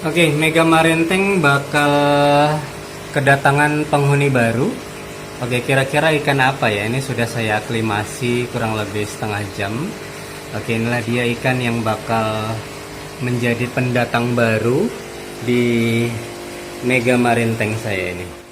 Oke, Mega Marine Tank bakal kedatangan penghuni baru. Oke, kira-kira ikan apa ya? Ini sudah saya aklimasi kurang lebih setengah jam. Oke, inilah dia ikan yang bakal menjadi pendatang baru di Mega Marine Tank saya ini.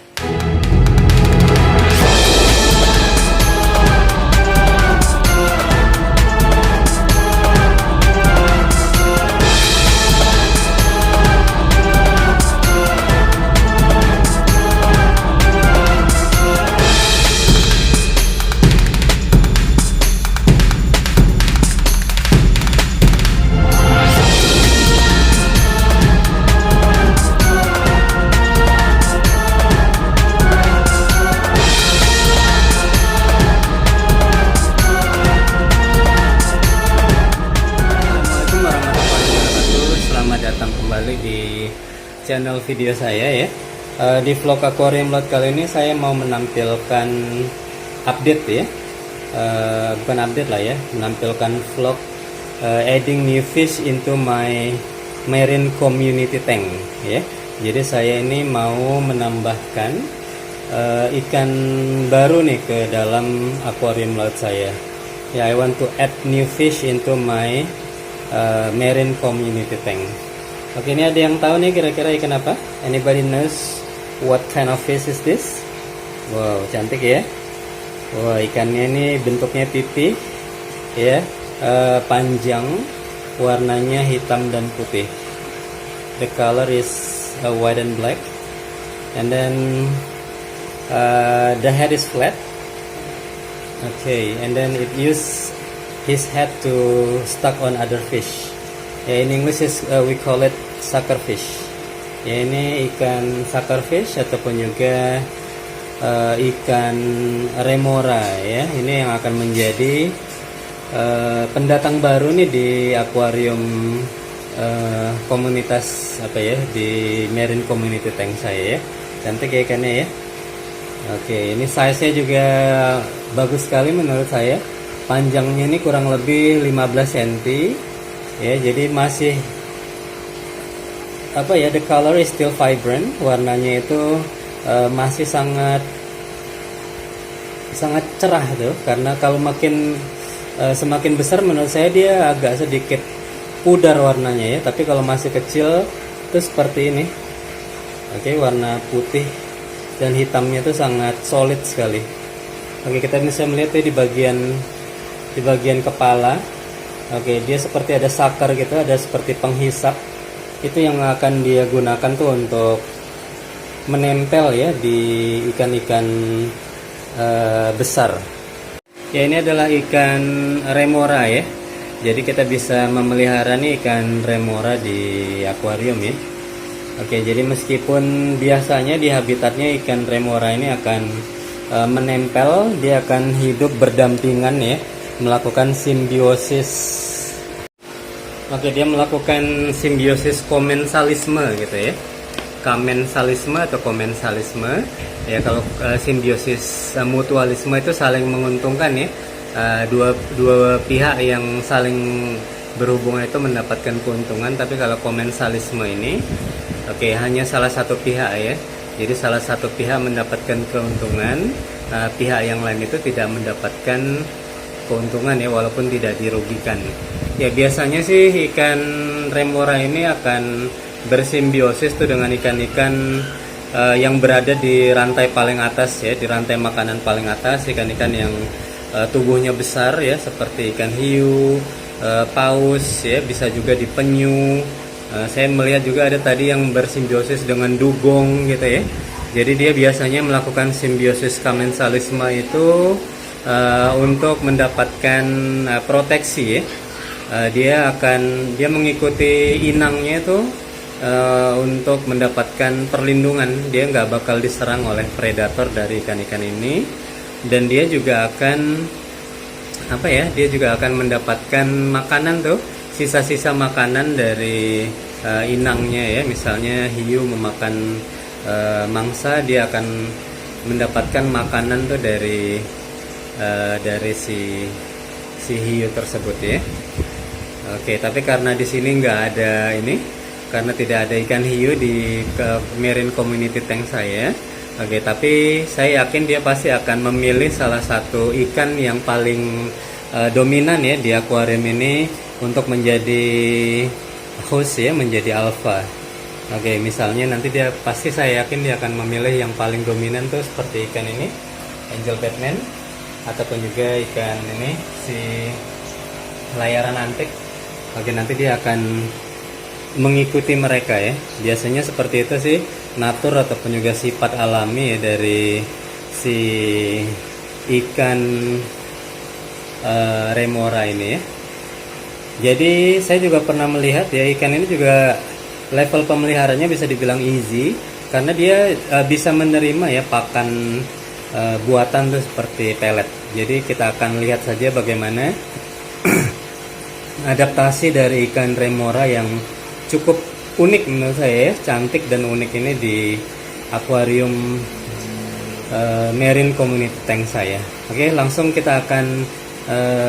Datang kembali di channel video saya ya. Di vlog Aquarium Lot kali ini saya mau menampilkan update ya, bukan update lah ya, menampilkan vlog adding new fish into my marine community tank ya. Jadi saya ini mau menambahkan ikan baru nih ke dalam aquarium laut saya ya. I want to add new fish into my marine community tank. Oke, ini ada yang tahu nih kira-kira ikan apa? Anybody knows what kind of fish is this? Wow, cantik ya. Wow, ikannya ini bentuknya pipih ya, panjang, warnanya hitam dan putih. The color is white and black, and then the head is flat. Okay, and then it use his head to stuck on other fish. Ya, in English is we call it suckerfish. Ya, ini ikan suckerfish ataupun juga ikan remora ya. Ini yang akan menjadi pendatang baru nih di akuarium komunitas apa ya, di marine community tank saya ya. Cantik ya ikannya ya. Oke, ini size-nya juga bagus sekali menurut saya. Panjangnya ini kurang lebih 15 cm ya, jadi masih apa ya, the color is still vibrant, warnanya itu masih sangat cerah tuh, karena kalau semakin besar menurut saya dia agak sedikit pudar warnanya ya, tapi kalau masih kecil itu seperti ini. Oke, warna putih dan hitamnya itu sangat solid sekali. Oke, kita bisa melihat ya di bagian kepala. Oke, dia seperti ada sakar gitu, ada seperti penghisap. Itu yang akan dia gunakan tuh untuk menempel ya di ikan-ikan besar. Ya, ini adalah ikan remora ya. Jadi kita bisa memelihara nih ikan remora di akuarium ya. Oke, jadi meskipun biasanya di habitatnya ikan remora ini akan menempel, dia akan hidup berdampingan ya, melakukan simbiosis. Oke, dia melakukan simbiosis komensalisme gitu ya. Kamensalisme atau komensalisme ya. Kalau simbiosis mutualisme itu saling menguntungkan ya. Dua pihak yang saling berhubungan itu mendapatkan keuntungan. Tapi kalau komensalisme ini oke, hanya salah satu pihak ya. Jadi salah satu pihak mendapatkan keuntungan, pihak yang lain itu tidak mendapatkan keuntungan ya, walaupun tidak dirugikan. Ya, biasanya sih ikan remora ini akan bersimbiosis tuh dengan ikan-ikan yang berada di rantai paling atas ya, di rantai makanan paling atas, ikan-ikan yang tubuhnya besar ya, seperti ikan hiu, paus ya, bisa juga di penyu. Saya melihat juga ada tadi yang bersimbiosis dengan dugong gitu ya. Jadi dia biasanya melakukan simbiosis kamensalisme itu untuk mendapatkan proteksi ya. Dia mengikuti inangnya itu untuk mendapatkan perlindungan. Dia nggak bakal diserang oleh predator dari ikan-ikan ini, dan dia juga akan dia juga akan mendapatkan makanan tuh, sisa-sisa makanan dari inangnya ya. Misalnya hiu memakan mangsa, dia akan mendapatkan makanan tuh dari si hiu tersebut ya. Oke, tapi karena di sini nggak ada karena tidak ada ikan hiu di marine community tank saya. Oke, tapi saya yakin dia pasti akan memilih salah satu ikan yang paling dominan ya di akuarium ini untuk menjadi host ya, menjadi alpha. Oke, misalnya nanti dia pasti, saya yakin dia akan memilih yang paling dominan tuh seperti ikan ini, Angel Batman, ataupun juga ikan ini si layaran antik. Oke, nanti dia akan mengikuti mereka ya. Biasanya seperti itu sih natur ataupun juga sifat alami ya dari si ikan remora ini ya. Jadi saya juga pernah melihat ya, ikan ini juga level pemeliharanya bisa dibilang easy karena dia bisa menerima ya pakan buatan tuh seperti pelet. Jadi kita akan lihat saja bagaimana adaptasi dari ikan remora yang cukup unik menurut saya ya, cantik dan unik ini di akuarium marine community tank saya. Oke, langsung kita akan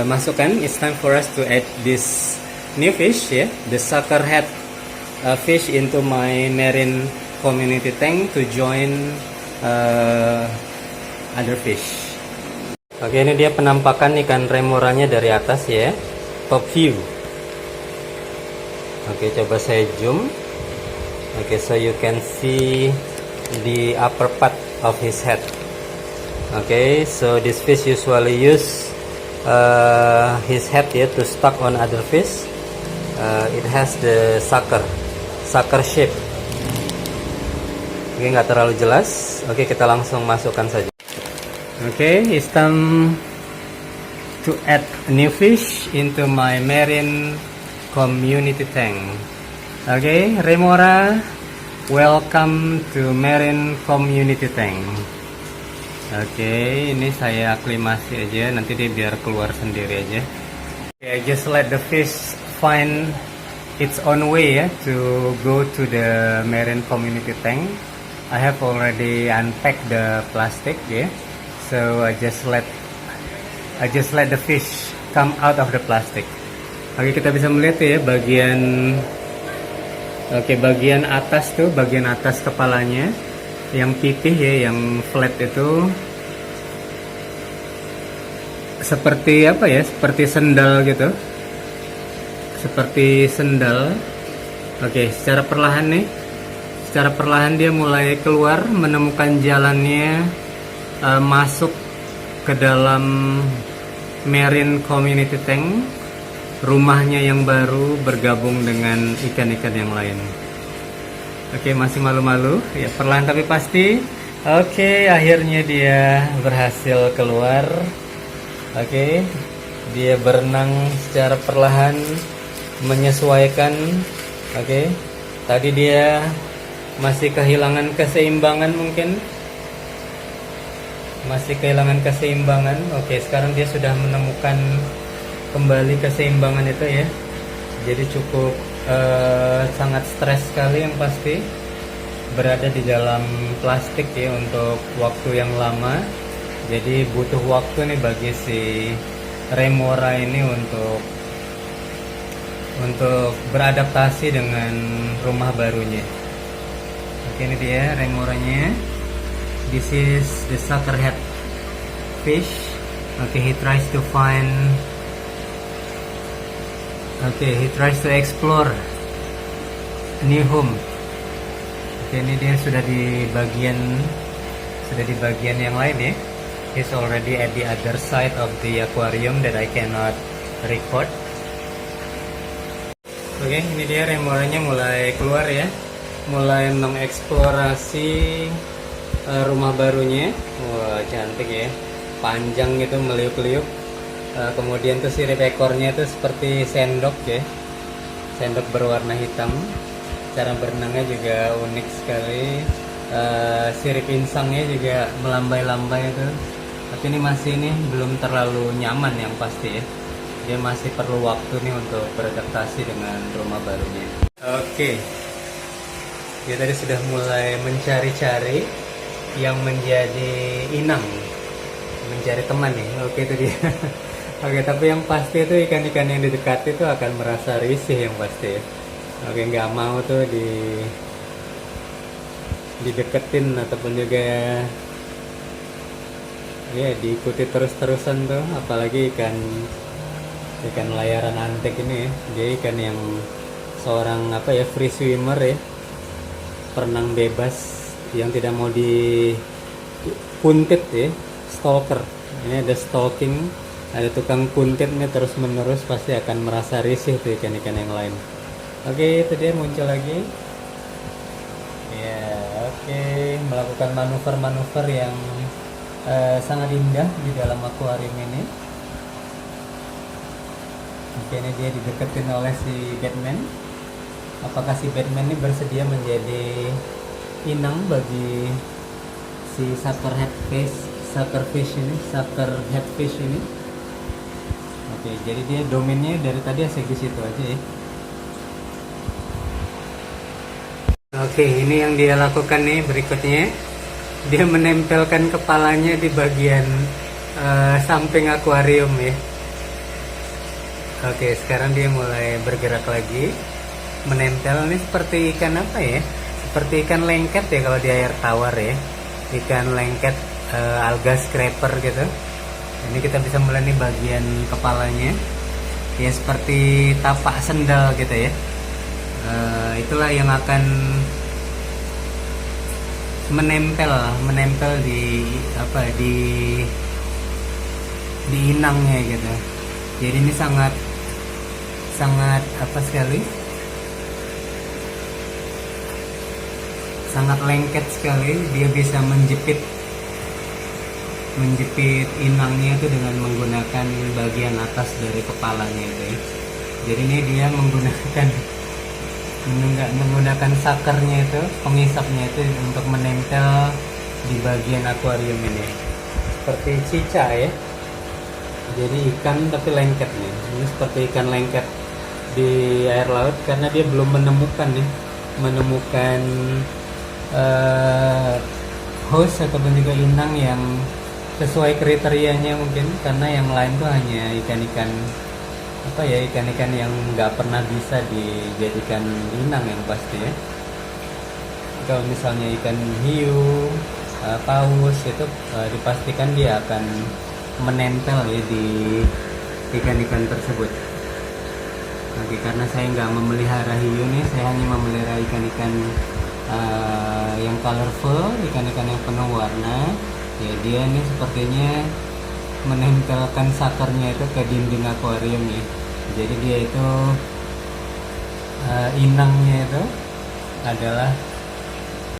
masukkan. It's time for us to add this new fish ya, the sucker head fish into my marine community tank to join other fish. Oke, ini dia penampakan ikan remoranya dari atas ya, top view. Oke, coba saya zoom. Oke, so you can see the upper part of his head. Okay, so this fish usually use his head here to stuck on other fish. It has the sucker shape. Oke, nggak terlalu jelas. Oke, kita langsung masukkan saja. Oke, it's time to add new fish into my marine community tank. Oke, remora, welcome to marine community tank. Oke, ini saya aklimasi aja, nanti dia biar keluar sendiri aja. Okay, just let the fish find its own way ya to go to the marine community tank. I have already unpacked the plastic ya, so I just let the fish come out of the plastic. Oke, kita bisa melihat ya bagian atas tuh, bagian atas kepalanya yang pipih ya, yang flat itu seperti apa ya, seperti sendal gitu, seperti sendal. Oke, secara perlahan dia mulai keluar, menemukan jalannya masuk ke dalam marine community tank, rumahnya yang baru, bergabung dengan ikan-ikan yang lain. Oke, masih malu-malu ya, perlahan tapi pasti. Oke, akhirnya dia berhasil keluar. Oke, dia berenang secara perlahan, menyesuaikan. Oke, tadi dia masih kehilangan keseimbangan, mungkin masih kehilangan keseimbangan. Oke, sekarang dia sudah menemukan kembali keseimbangan itu ya. Jadi cukup sangat stres sekali yang pasti berada di dalam plastik ya untuk waktu yang lama. Jadi butuh waktu nih bagi si remora ini untuk beradaptasi dengan rumah barunya. Oke, ini dia remoranya. This is the sucker head fish. Okay, he tries to explore a new home. Oke, ini dia sudah di bagian yang lain ya. He's already at the other side of the aquarium that I cannot record. Oke, ini dia remoranya mulai keluar ya, mulai mengeksplorasi rumah barunya. Wah, cantik ya, panjang gitu, meliuk-liuk. Kemudian tuh sirip ekornya itu seperti sendok ya, sendok berwarna hitam. Cara berenangnya juga unik sekali. Sirip insangnya juga melambai-lambai itu. Tapi ini belum terlalu nyaman yang pasti ya. Dia masih perlu waktu nih untuk beradaptasi dengan rumah barunya. Oke, dia tadi sudah mulai mencari-cari yang menjadi inang, mencari teman nih. Oke, itu dia. Oke, tapi yang pasti itu ikan-ikan yang di dekat itu akan merasa risih yang pasti ya. Oke, nggak mau tuh dideketin ataupun juga ya diikuti terus-terusan tuh, apalagi ikan ikan layaran antek ini ya. Dia ikan yang seorang apa ya, free swimmer ya, perenang bebas yang tidak mau dipuntit ya, stalker. Ini ada stalking, ada tukang puntit nih terus menerus, pasti akan merasa risih tuh ikan-ikan yang lain. Oke, itu dia muncul lagi. Ya, oke, melakukan manuver-manuver yang sangat indah di dalam akuarium ini. Oke, ini dia dideketin oleh si Batman. Apakah si Batman ini bersedia menjadi inang bagi si sucker headfish ini? Oke, jadi dia domainnya dari tadi asik di situ aja ya. Oke, ini yang dia lakukan nih berikutnya. Dia menempelkan kepalanya di bagian samping akuarium ya. Oke, sekarang dia mulai bergerak lagi, menempel. Ini seperti ikan apa ya? Seperti ikan lengket ya kalau di air tawar ya. Ikan lengket alga scraper gitu. Ini kita bisa mulai nih bagian kepalanya. Ya seperti tapak sendal gitu ya. Itulah yang akan menempel di apa di inangnya gitu. Jadi ini sangat apa sekali, sangat lengket sekali. Dia bisa menjepit inangnya itu dengan menggunakan bagian atas dari kepalanya itu ya. Jadi ini dia menggunakan sakernya itu, pengisapnya itu untuk menempel di bagian akuarium ini seperti cica ya. Jadi ikan tapi lengket nih. Ini seperti ikan lengket di air laut karena dia belum menemukan host ataupun juga inang yang sesuai kriterianya mungkin, karena yang lain tuh hanya ikan-ikan apa ya, ikan-ikan yang nggak pernah bisa dijadikan inang yang pasti ya. Kalau misalnya ikan hiu, paus itu dipastikan dia akan menempel ya di ikan-ikan tersebut. Oke, karena saya nggak memelihara hiu nih, saya hanya memelihara ikan-ikan yang colorful, ikan-ikan yang penuh warna. Ya dia nih sepertinya menempelkan sakernya itu ke dinding akuarium ya. Jadi dia itu inangnya itu adalah